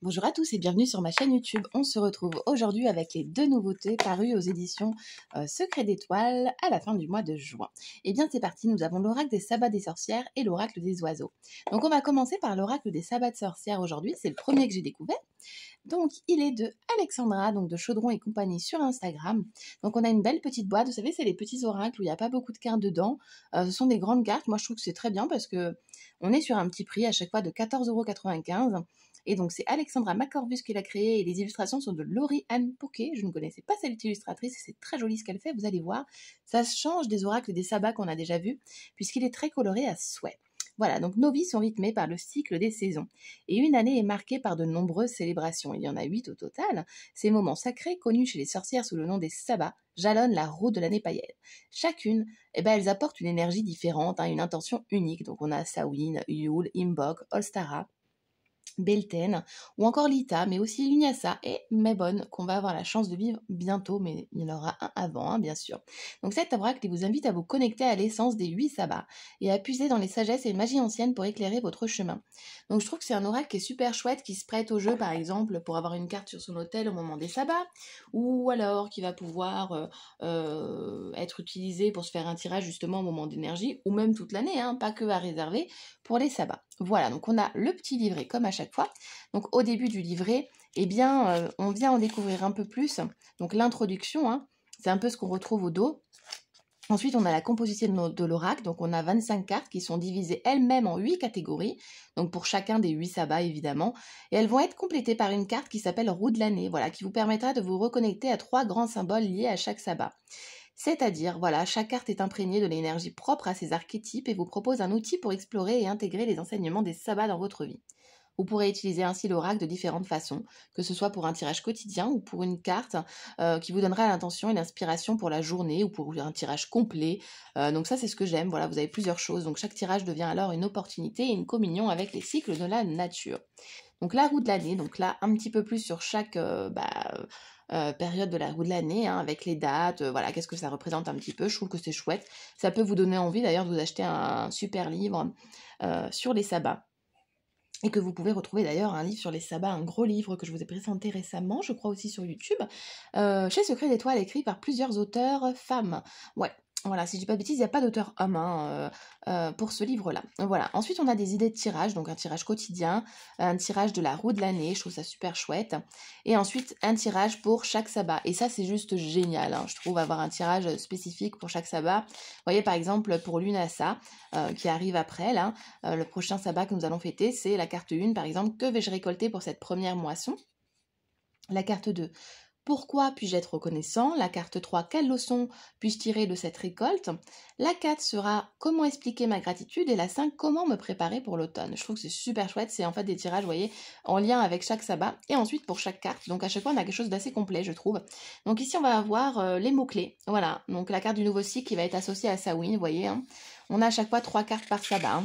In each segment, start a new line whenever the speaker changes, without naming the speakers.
Bonjour à tous et bienvenue sur ma chaîne YouTube. On se retrouve aujourd'hui avec les deux nouveautés parues aux éditions Secret d'Étoiles à la fin du mois de juin. Et bien c'est parti, nous avons l'oracle des sabbats des sorcières et l'oracle des oiseaux. Donc on va commencer par l'oracle des sabbats de sorcières aujourd'hui, c'est le premier que j'ai découvert. Donc il est de Alexandra, donc de Chaudron et compagnie sur Instagram. Donc on a une belle petite boîte, vous savez c'est les petits oracles où il n'y a pas beaucoup de cartes dedans. Ce sont des grandes cartes, moi je trouve que c'est très bien parce que on est sur un petit prix à chaque fois de 14,95 €. Et donc c'est Alexandra McCorvus qui l'a créé et les illustrations sont de Laurie Anne Poquet. Je ne connaissais pas cette illustratrice et c'est très joli ce qu'elle fait, vous allez voir. Ça change des oracles des sabbats qu'on a déjà vus puisqu'il est très coloré à souhait. Voilà, donc nos vies sont rythmées par le cycle des saisons. Et une année est marquée par de nombreuses célébrations. Il y en a 8 au total. Ces moments sacrés, connus chez les sorcières sous le nom des sabbats, jalonnent la route de l'année païenne. Chacune, elles apportent une énergie différente, une intention unique. Donc on a Samhain, Yule, Imbolc, Ostara, Beltane, ou encore Lita, mais aussi Lugnasa et Mabon, qu'on va avoir la chance de vivre bientôt, mais il y en aura un avant, bien sûr. Donc cet oracle vous invite à vous connecter à l'essence des 8 sabbats et à puiser dans les sagesses et magie anciennes pour éclairer votre chemin. Donc je trouve que c'est un oracle qui est super chouette, qui se prête au jeu, par exemple, pour avoir une carte sur son hôtel au moment des sabbats, ou alors qui va pouvoir être utilisé pour se faire un tirage justement au moment d'énergie, ou même toute l'année, pas que à réserver pour les sabbats. Voilà, donc on a le petit livret comme à chaque fois. Donc au début du livret, on vient en découvrir un peu plus. Donc l'introduction, c'est un peu ce qu'on retrouve au dos. Ensuite, on a la composition de l'oracle, donc on a 25 cartes qui sont divisées elles-mêmes en 8 catégories, donc pour chacun des 8 sabbats évidemment, et elles vont être complétées par une carte qui s'appelle Roue de l'année, voilà, qui vous permettra de vous reconnecter à 3 grands symboles liés à chaque sabbat. C'est-à-dire, voilà, chaque carte est imprégnée de l'énergie propre à ses archétypes et vous propose un outil pour explorer et intégrer les enseignements des sabbats dans votre vie. Vous pourrez utiliser ainsi l'oracle de différentes façons, que ce soit pour un tirage quotidien ou pour une carte qui vous donnera l'intention et l'inspiration pour la journée ou pour un tirage complet. Donc ça, c'est ce que j'aime. Voilà, vous avez plusieurs choses. Donc chaque tirage devient alors une opportunité et une communion avec les cycles de la nature. Donc la roue de l'année, donc là, un petit peu plus sur chaque période de la roue de l'année, avec les dates, voilà, qu'est-ce que ça représente un petit peu. Je trouve que c'est chouette. Ça peut vous donner envie d'ailleurs de vous acheter un super livre sur les sabbats. Et que vous pouvez retrouver d'ailleurs un livre sur les sabbats, un gros livre que je vous ai présenté récemment, je crois aussi sur YouTube, chez Secret d'Étoiles, écrit par plusieurs auteurs femmes. Ouais, voilà, si je dis pas de bêtises, il n'y a pas d'auteur homme pour ce livre-là. Voilà. Ensuite, on a des idées de tirage, donc un tirage quotidien, un tirage de la roue de l'année, je trouve ça super chouette. Et ensuite, un tirage pour chaque sabbat. Et ça, c'est juste génial, je trouve, avoir un tirage spécifique pour chaque sabbat. Vous voyez, par exemple, pour Lugnasa, qui arrive après, là, le prochain sabbat que nous allons fêter, c'est la carte 1, par exemple, que vais-je récolter pour cette première moisson? La carte 2, pourquoi puis-je être reconnaissant? La carte 3, quelle leçon puis-je tirer de cette récolte? La 4 sera comment expliquer ma gratitude? Et la 5, comment me préparer pour l'automne? Je trouve que c'est super chouette, c'est en fait des tirages, vous voyez, en lien avec chaque sabbat, et ensuite pour chaque carte. Donc à chaque fois, on a quelque chose d'assez complet, je trouve. Donc ici, on va avoir les mots-clés. Voilà, donc la carte du nouveau cycle qui va être associée à Samhain, vous voyez. On a à chaque fois 3 cartes par sabbat,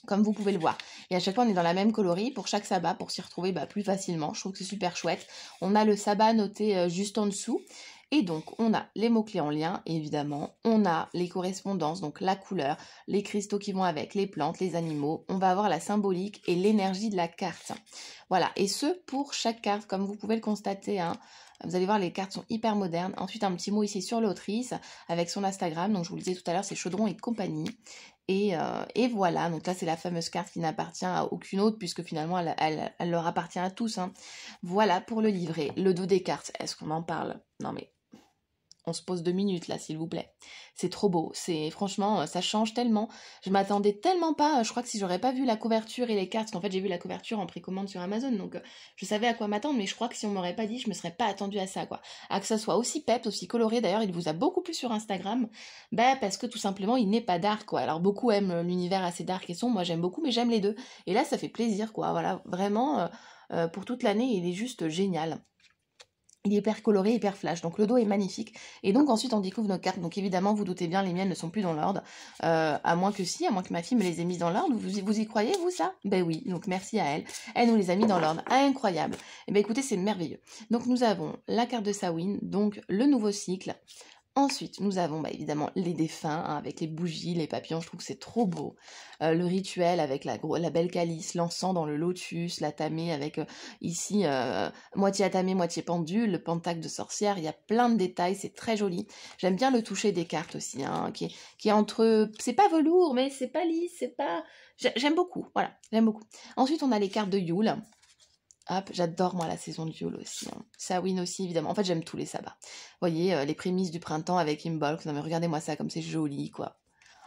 comme vous pouvez le voir. Et à chaque fois, on est dans la même coloris pour chaque sabbat, pour s'y retrouver plus facilement. Je trouve que c'est super chouette. On a le sabbat noté juste en dessous. Et donc, on a les mots-clés en lien, évidemment. On a les correspondances, donc la couleur, les cristaux qui vont avec, les plantes, les animaux. On va avoir la symbolique et l'énergie de la carte. Voilà, et ce, pour chaque carte, comme vous pouvez le constater, Vous allez voir, les cartes sont hyper modernes. Ensuite, un petit mot ici sur l'autrice, avec son Instagram. Donc, je vous le disais tout à l'heure, c'est Chaudron et compagnie. Et voilà, donc là c'est la fameuse carte qui n'appartient à aucune autre puisque finalement elle leur appartient à tous. Voilà pour le livret. Le dos des cartes, est-ce qu'on en parle? Non mais on se pose 2 minutes là s'il vous plaît. C'est trop beau, franchement ça change tellement. Je m'attendais tellement pas, je crois que si j'aurais pas vu la couverture et les cartes, parce qu'en fait j'ai vu la couverture en précommande sur Amazon, donc je savais à quoi m'attendre, mais je crois que si on m'aurait pas dit, je me serais pas attendue à ça quoi. À que ça soit aussi peps, aussi coloré, d'ailleurs il vous a beaucoup plu sur Instagram, parce que tout simplement il n'est pas dark quoi. Alors beaucoup aiment l'univers assez dark et sombre, moi j'aime beaucoup, mais j'aime les deux. Et là ça fait plaisir quoi, voilà, vraiment pour toute l'année il est juste génial. Il est hyper coloré, hyper flash, donc le dos est magnifique. Et donc ensuite on découvre nos cartes, donc évidemment vous doutez bien, les miennes ne sont plus dans l'ordre, à moins que ma fille me les ait mises dans l'ordre. Vous y croyez vous ça? Ben oui, donc merci à elle, elle nous les a mis dans l'ordre, incroyable. Et ben écoutez, c'est merveilleux. Donc nous avons la carte de Samhain, donc le nouveau cycle, Ensuite, nous avons évidemment les défunts, hein, avec les bougies, les papillons, je trouve que c'est trop beau. Le rituel avec la belle calice, l'encens dans le lotus, la tamée avec ici moitié atamée, moitié pendule, le pentacle de sorcière, il y a plein de détails, c'est très joli. J'aime bien le toucher des cartes aussi, hein, qui est entre... C'est pas velours, mais c'est pas lisse, c'est pas... J'aime beaucoup, voilà, j'aime beaucoup. Ensuite, on a les cartes de Yule. Hop, j'adore moi la saison de Yule aussi. Hein. Samhain aussi évidemment. En fait j'aime tous les sabbats. Vous voyez, les prémices du printemps avec Imbolc. Non mais regardez-moi ça comme c'est joli quoi.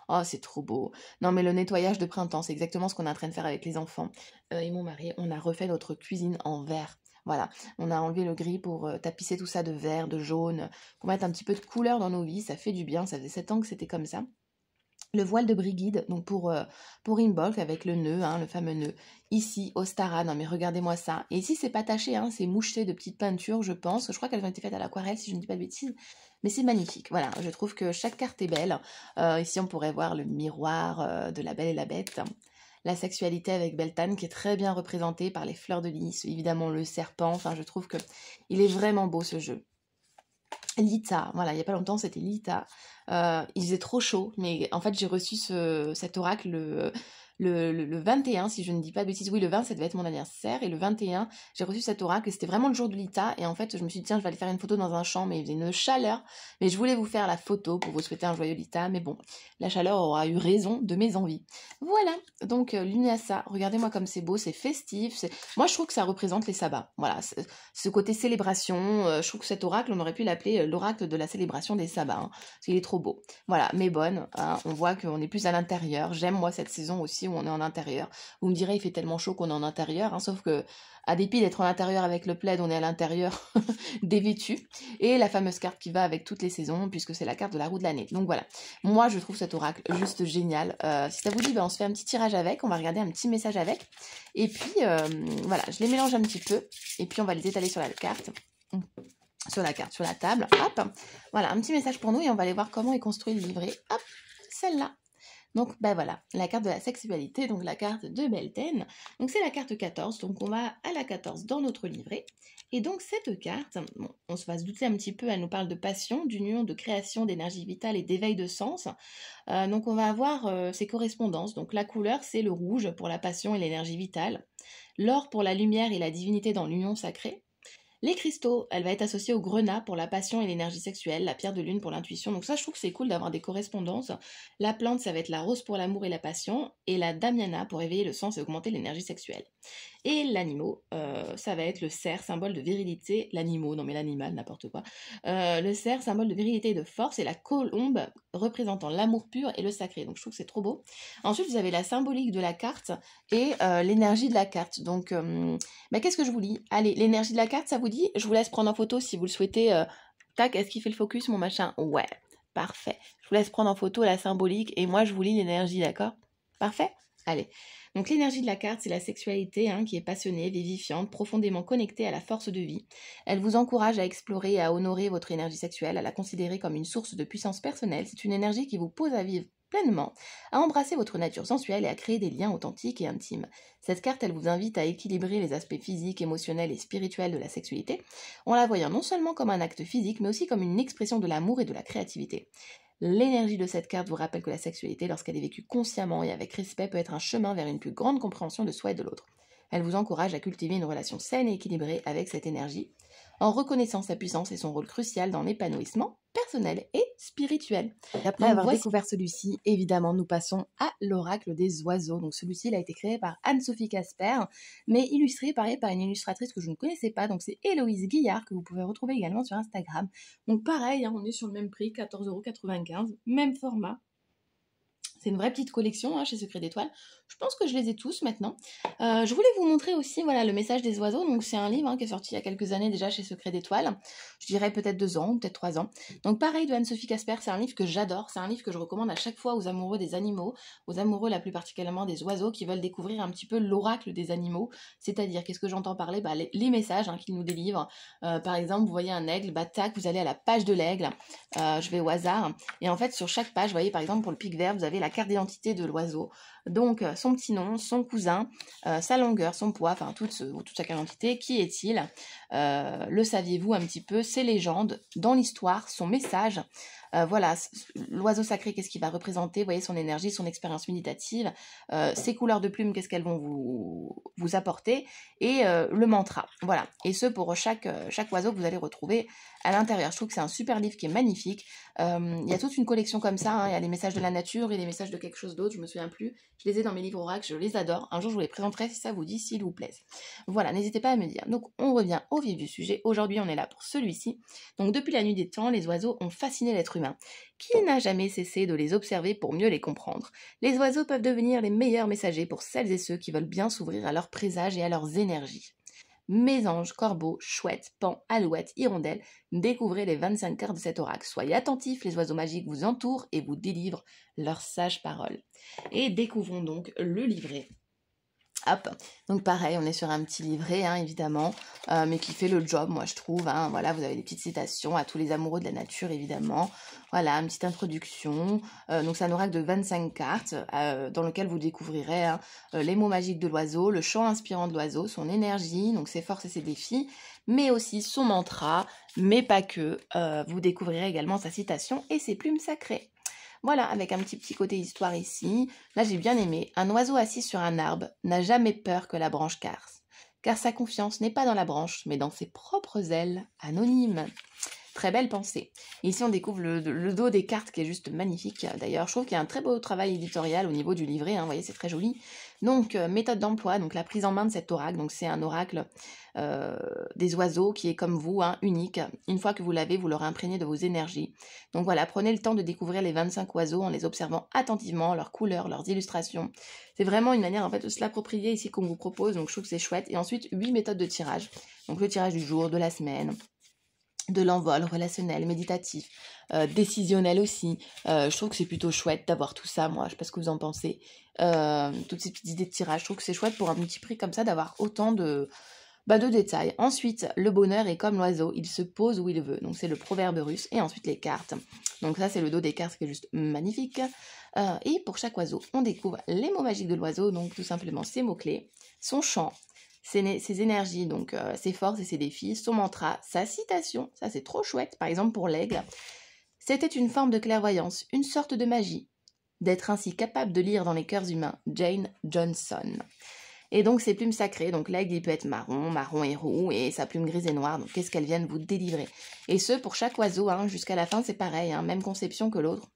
Oh c'est trop beau. Non mais le nettoyage de printemps, c'est exactement ce qu'on est en train de faire avec les enfants. Et mon mari, on a refait notre cuisine en vert. Voilà, on a enlevé le gris pour tapisser tout ça de vert, de jaune, pour mettre un petit peu de couleur dans nos vies, ça fait du bien, ça faisait 7 ans que c'était comme ça. Le voile de Brigide, donc pour Imbolc avec le nœud, hein, le fameux nœud. Ici, Ostara, non mais regardez-moi ça. Et ici, c'est pas taché, hein, c'est moucheté de petites peintures, je pense. Je crois qu'elles ont été faites à l'aquarelle, si je ne dis pas de bêtises. Mais c'est magnifique, voilà. Je trouve que chaque carte est belle. Ici, on pourrait voir le miroir de la Belle et la Bête. La sexualité avec Beltane, qui est très bien représentée par les fleurs de lys, évidemment le serpent. Enfin, je trouve que il est vraiment beau ce jeu. Lita, voilà, il n'y a pas longtemps, c'était Lita. Il faisait trop chaud, mais en fait, j'ai reçu cet oracle le 21, si je ne dis pas de bêtises. Oui, le 20, ça devait être mon anniversaire, et le 21, j'ai reçu cet oracle, et c'était vraiment le jour de Lita, et en fait, je me suis dit, tiens, je vais aller faire une photo dans un champ, mais il faisait une chaleur, mais je voulais vous faire la photo pour vous souhaiter un joyeux Lita, mais bon, la chaleur aura eu raison de mes envies. Voilà, donc l'Unyasa, regardez-moi comme c'est beau, c'est festif, moi je trouve que ça représente les sabbats, voilà, ce côté célébration, je trouve que cet oracle, on aurait pu l'appeler l'oracle de la célébration des sabbats, hein, parce qu'il est trop beau. Voilà, mais bonne, hein, on voit qu'on est plus à l'intérieur, j'aime moi cette saison aussi où on est en intérieur. Vous me direz, il fait tellement chaud qu'on est en intérieur, hein, sauf que, à dépit d'être en intérieur avec le plaid, on est à l'intérieur dévêtu. Et la fameuse carte qui va avec toutes les saisons, puisque c'est la carte de la roue de l'année. Donc voilà, moi je trouve cet oracle juste génial. Si ça vous dit, on se fait un petit tirage avec, on va regarder un petit message avec. Et puis, voilà, je les mélange un petit peu, et puis on va les étaler sur la carte. Sur la carte, sur la table, hop, voilà, un petit message pour nous, et on va aller voir comment est construit le livret. Hop, celle-là. Donc, voilà, la carte de la sexualité, donc la carte de Beltane. Donc, c'est la carte 14, donc on va à la 14 dans notre livret. Et donc, cette carte, bon, on se va se douter un petit peu, elle nous parle de passion, d'union, de création, d'énergie vitale et d'éveil de sens. Donc, on va avoir ces correspondances. Donc, la couleur, c'est le rouge pour la passion et l'énergie vitale. L'or pour la lumière et la divinité dans l'union sacrée. Les cristaux, elle va être associée au grenat pour la passion et l'énergie sexuelle, la pierre de lune pour l'intuition. Donc ça, je trouve que c'est cool d'avoir des correspondances. La plante, ça va être la rose pour l'amour et la passion, et la damiana pour éveiller le sens et augmenter l'énergie sexuelle. Et l'animal, ça va être le cerf, symbole de virilité. L'animal, non mais l'animal, n'importe quoi. Le cerf, symbole de virilité et de force, et la colombe représentant l'amour pur et le sacré. Donc je trouve que c'est trop beau. Ensuite, vous avez la symbolique de la carte et l'énergie de la carte. Donc, qu'est-ce que je vous lis? Allez, l'énergie de la carte, ça vous dit? Je vous laisse prendre en photo si vous le souhaitez. Tac, est-ce qu'il fait le focus, mon machin? Ouais, parfait. Je vous laisse prendre en photo la symbolique et moi, je vous lis l'énergie, d'accord? Parfait? Allez. Donc l'énergie de la carte, c'est la sexualité qui est passionnée, vivifiante, profondément connectée à la force de vie. Elle vous encourage à explorer et à honorer votre énergie sexuelle, à la considérer comme une source de puissance personnelle. C'est une énergie qui vous pose à vivre pleinement, à embrasser votre nature sensuelle et à créer des liens authentiques et intimes. Cette carte, elle vous invite à équilibrer les aspects physiques, émotionnels et spirituels de la sexualité, en la voyant non seulement comme un acte physique, mais aussi comme une expression de l'amour et de la créativité. L'énergie de cette carte vous rappelle que la sexualité, lorsqu'elle est vécue consciemment et avec respect, peut être un chemin vers une plus grande compréhension de soi et de l'autre. Elle vous encourage à cultiver une relation saine et équilibrée avec cette énergie, en reconnaissant sa puissance et son rôle crucial dans l'épanouissement personnel et spirituel. Et après avoir découvert celui-ci, évidemment, nous passons à l'oracle des oiseaux. Donc celui-ci, il a été créé par Anne-Sophie Casper, mais illustré par une illustratrice que je ne connaissais pas. Donc c'est Héloïse Guillard, que vous pouvez retrouver également sur Instagram. Donc pareil, on est sur le même prix, 14,95 €, même format. C'est une vraie petite collection chez Secret d'Étoiles. Je pense que je les ai tous maintenant. Je voulais vous montrer aussi le message des oiseaux. Donc c'est un livre qui est sorti il y a quelques années déjà chez Secret d'Étoiles. Je dirais peut-être 2 ans ou peut-être 3 ans. Donc pareil de Anne-Sophie Casper, c'est un livre que j'adore. C'est un livre que je recommande à chaque fois aux amoureux des animaux, aux amoureux la plus particulièrement des oiseaux qui veulent découvrir un petit peu l'oracle des animaux. C'est-à-dire, qu'est-ce que j'entends parler? Les messages qu'ils nous délivrent. Par exemple, vous voyez un aigle, tac, vous allez à la page de l'aigle. Je vais au hasard. Et en fait, sur chaque page, vous voyez par exemple pour le pic vert, vous avez la carte d'identité de l'oiseau. Donc, son petit nom, son cousin, sa longueur, son poids, enfin toute sa quantité. Qui est-il? Le saviez-vous un petit peu? Ses légendes, dans l'histoire, son message. Voilà, l'oiseau sacré, qu'est-ce qu'il va représenter? Vous voyez, son énergie, son expérience méditative, ses couleurs de plumes, qu'est-ce qu'elles vont vous apporter, et le mantra. Voilà, et ce pour chaque oiseau que vous allez retrouver à l'intérieur. Je trouve que c'est un super livre qui est magnifique. Il y a toute une collection comme ça, hein. Il y a les messages de la nature et les messages de quelque chose d'autre, je me souviens plus. Je les ai dans mes livres oracles, je les adore. Un jour, je vous les présenterai si ça vous dit, s'il vous plaît. Voilà, n'hésitez pas à me dire. Donc, on revient au vif du sujet. Aujourd'hui, on est là pour celui-ci. Donc, depuis la nuit des temps, les oiseaux ont fasciné l'être humain, qui n'a jamais cessé de les observer pour mieux les comprendre. Les oiseaux peuvent devenir les meilleurs messagers pour celles et ceux qui veulent bien s'ouvrir à leurs présages et à leurs énergies. Mésanges, corbeaux, chouettes, pans, alouettes, hirondelles, découvrez les 25 cartes de cet oracle. Soyez attentifs, les oiseaux magiques vous entourent et vous délivrent leurs sages paroles. Et découvrons donc le livret. Hop, donc pareil, on est sur un petit livret, hein, évidemment, mais qui fait le job, moi je trouve, hein. Voilà, vous avez des petites citations à tous les amoureux de la nature, évidemment. Voilà, une petite introduction. Donc c'est un oracle de 25 cartes, dans lequel vous découvrirez, hein, les mots magiques de l'oiseau, le chant inspirant de l'oiseau, son énergie, donc ses forces et ses défis, mais aussi son mantra, mais pas que. Vous découvrirez également sa citation et ses plumes sacrées. Voilà, avec un petit côté histoire ici. Là, j'ai bien aimé. Un oiseau assis sur un arbre n'a jamais peur que la branche casse, car sa confiance n'est pas dans la branche, mais dans ses propres ailes anonymes. Très belle pensée. Ici, on découvre le dos des cartes qui est juste magnifique. D'ailleurs, je trouve qu'il y a un très beau travail éditorial au niveau du livret. Hein, vous voyez, c'est très joli. Donc, méthode d'emploi, donc la prise en main de cet oracle. Donc, c'est un oracle des oiseaux qui est comme vous, hein, unique. Une fois que vous l'avez, vous l'aurez imprégné de vos énergies. Donc voilà, prenez le temps de découvrir les 25 oiseaux en les observant attentivement, leurs couleurs, leurs illustrations. C'est vraiment une manière en fait de se l'approprier ici qu'on vous propose. Donc, je trouve que c'est chouette. Et ensuite, 8 méthodes de tirage. Donc, le tirage du jour, de la semaine, de l'envol relationnel, méditatif, décisionnel aussi. Je trouve que c'est plutôt chouette d'avoir tout ça, moi, je sais pas ce que vous en pensez. Toutes ces petites idées de tirage, je trouve que c'est chouette pour un petit prix comme ça d'avoir autant de détails. Ensuite, le bonheur est comme l'oiseau, il se pose où il veut. Donc c'est le proverbe russe. Et ensuite les cartes. Donc ça c'est le dos des cartes qui est juste magnifique. Et pour chaque oiseau, on découvre les mots magiques de l'oiseau, donc tout simplement ses mots-clés, son chant, ses énergies, donc ses forces et ses défis, son mantra, sa citation, ça c'est trop chouette. Par exemple pour l'aigle, c'était une forme de clairvoyance, une sorte de magie, d'être ainsi capable de lire dans les cœurs humains. Jane Johnson. Et donc ses plumes sacrées, donc l'aigle il peut être marron et roux, et sa plume grise et noire, donc qu'est-ce qu'elles viennent vous délivrer. Et ce pour chaque oiseau, hein, jusqu'à la fin c'est pareil, hein, même conception que l'autre.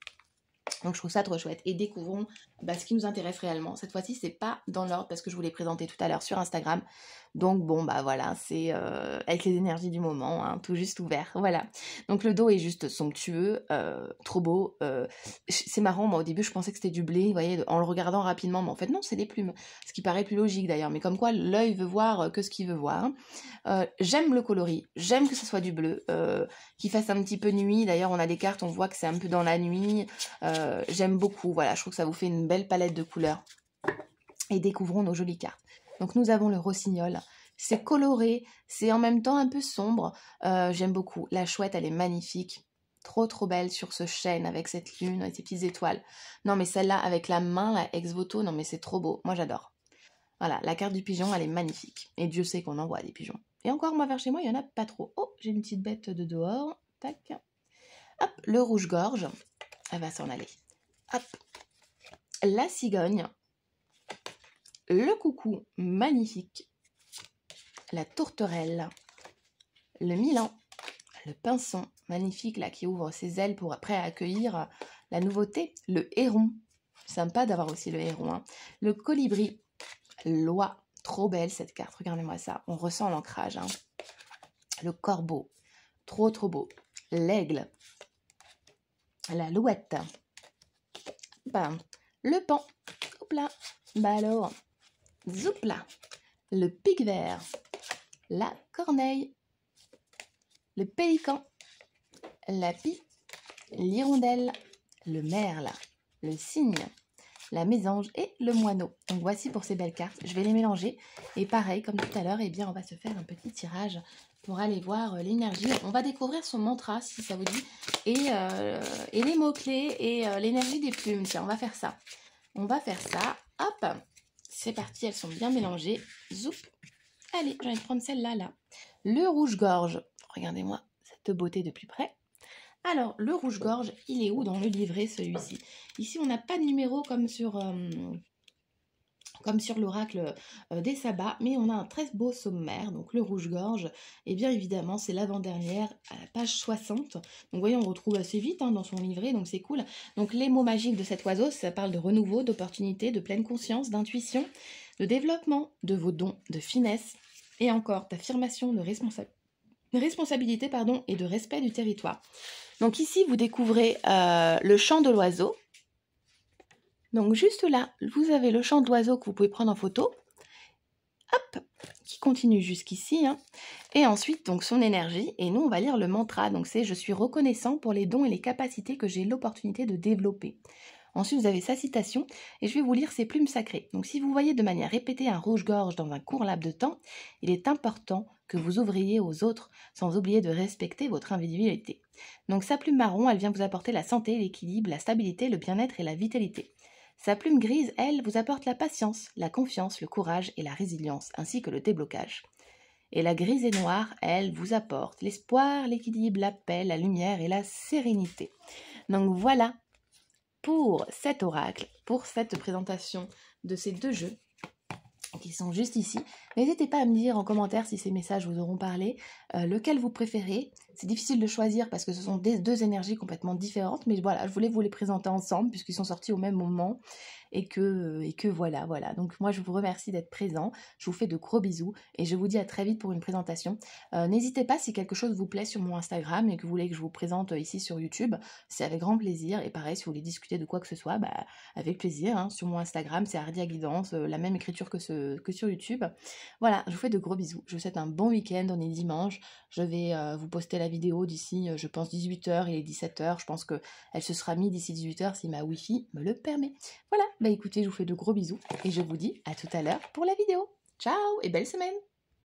Donc je trouve ça trop chouette. Et découvrons ce qui nous intéresse réellement. Cette fois-ci, c'est pas dans l'ordre parce que je vous l'ai présenté tout à l'heure sur Instagram. Donc bon, voilà, c'est avec les énergies du moment, hein, tout juste ouvert. Voilà. Donc le dos est juste somptueux, trop beau. C'est marrant, moi au début je pensais que c'était du blé, vous voyez, en le regardant rapidement, mais en fait non, c'est des plumes. Ce qui paraît plus logique d'ailleurs, mais comme quoi l'œil veut voir que ce qu'il veut voir. J'aime le coloris, j'aime que ce soit du bleu, qu'il fasse un petit peu nuit. D'ailleurs, on a des cartes, on voit que c'est un peu dans la nuit. J'aime beaucoup, voilà, je trouve que ça vous fait une belle palette de couleurs. Et découvrons nos jolies cartes. Donc nous avons le rossignol, c'est coloré, c'est en même temps un peu sombre, j'aime beaucoup. La chouette, elle est magnifique, trop belle sur ce chêne avec cette lune et ces petites étoiles. Non mais celle-là avec la main, la ex voto, non mais c'est trop beau, moi j'adore. Voilà, la carte du pigeon, elle est magnifique. Et Dieu sait qu'on en voit des pigeons. Et encore, moi vers chez moi, il y en a pas trop. Oh, j'ai une petite bête de dehors, tac. Hop, le rouge-gorge, elle va s'en aller. Hop, la cigogne, le coucou, magnifique, la tourterelle, le milan, le pinson, magnifique, là, qui ouvre ses ailes pour après accueillir la nouveauté, le héron, sympa d'avoir aussi le héron, hein. Le colibri, l'oie, trop belle cette carte, regardez-moi ça, on ressent l'ancrage, hein. Le corbeau, trop beau, l'aigle, l'alouette, le paon, hop là, alors, zoupla, le pic vert, la corneille, le pélican, la pie, l'hirondelle, le merle, le cygne, la mésange et le moineau. Donc voici pour ces belles cartes. Je vais les mélanger et pareil comme tout à l'heure, eh bien on va se faire un petit tirage pour aller voir l'énergie. On va découvrir son mantra si ça vous dit et les mots-clés et l'énergie des plumes. Tiens, on va faire ça. On va faire ça. Hop, c'est parti, elles sont bien mélangées. Zoup. Allez, je vais prendre celle-là, là. Le rouge-gorge. Regardez-moi cette beauté de plus près. Alors, le rouge-gorge, il est où dans le livret, celui-ci? Ici, on n'a pas de numéro comme sur l'oracle des sabbats, mais on a un très beau sommaire. Donc, le rouge-gorge, et bien évidemment, c'est l'avant-dernière à la page 60. Donc, vous voyez, on retrouve assez vite dans son livret, donc c'est cool. Donc, les mots magiques de cet oiseau, ça parle de renouveau, d'opportunité, de pleine conscience, d'intuition, de développement, de vos dons, de finesse, et encore d'affirmation, de responsabilité et de respect du territoire. Donc ici, vous découvrez le chant de l'oiseau. Donc juste là, vous avez le chant d'oiseau que vous pouvez prendre en photo. Hop, qui continue jusqu'ici. Hein. Et ensuite, donc son énergie. Et nous, on va lire le mantra. Donc c'est « Je suis reconnaissant pour les dons et les capacités que j'ai l'opportunité de développer ». Ensuite, vous avez sa citation, et je vais vous lire ses plumes sacrées. Donc, si vous voyez de manière répétée un rouge-gorge dans un court laps de temps, il est important que vous ouvriez aux autres, sans oublier de respecter votre individualité. Donc, sa plume marron, elle vient vous apporter la santé, l'équilibre, la stabilité, le bien-être et la vitalité. Sa plume grise, elle, vous apporte la patience, la confiance, le courage et la résilience, ainsi que le déblocage. Et la grise et noire, elle, vous apporte l'espoir, l'équilibre, la paix, la lumière et la sérénité. Donc, voilà pour cet oracle, pour cette présentation de ces deux jeux qui sont juste ici. N'hésitez pas à me dire en commentaire si ces messages vous auront parlé, lequel vous préférez. C'est difficile de choisir parce que ce sont deux énergies complètement différentes, mais voilà, je voulais vous les présenter ensemble puisqu'ils sont sortis au même moment et que voilà. Donc moi je vous remercie d'être présent, je vous fais de gros bisous et je vous dis à très vite pour une présentation. N'hésitez pas si quelque chose vous plaît sur mon Instagram et que vous voulez que je vous présente ici sur YouTube, c'est avec grand plaisir. Et pareil, si vous voulez discuter de quoi que ce soit, avec plaisir. Hein. Sur mon Instagram, c'est Hardia Guidance, la même écriture que sur YouTube. Voilà, je vous fais de gros bisous. Je vous souhaite un bon week-end, on est dimanche. Je vais vous poster la vidéo d'ici, je pense 18h, il est 17h. Je pense qu'elle se sera mise d'ici 18h si ma Wi-Fi me le permet. Voilà, écoutez, je vous fais de gros bisous et je vous dis à tout à l'heure pour la vidéo. Ciao et belle semaine!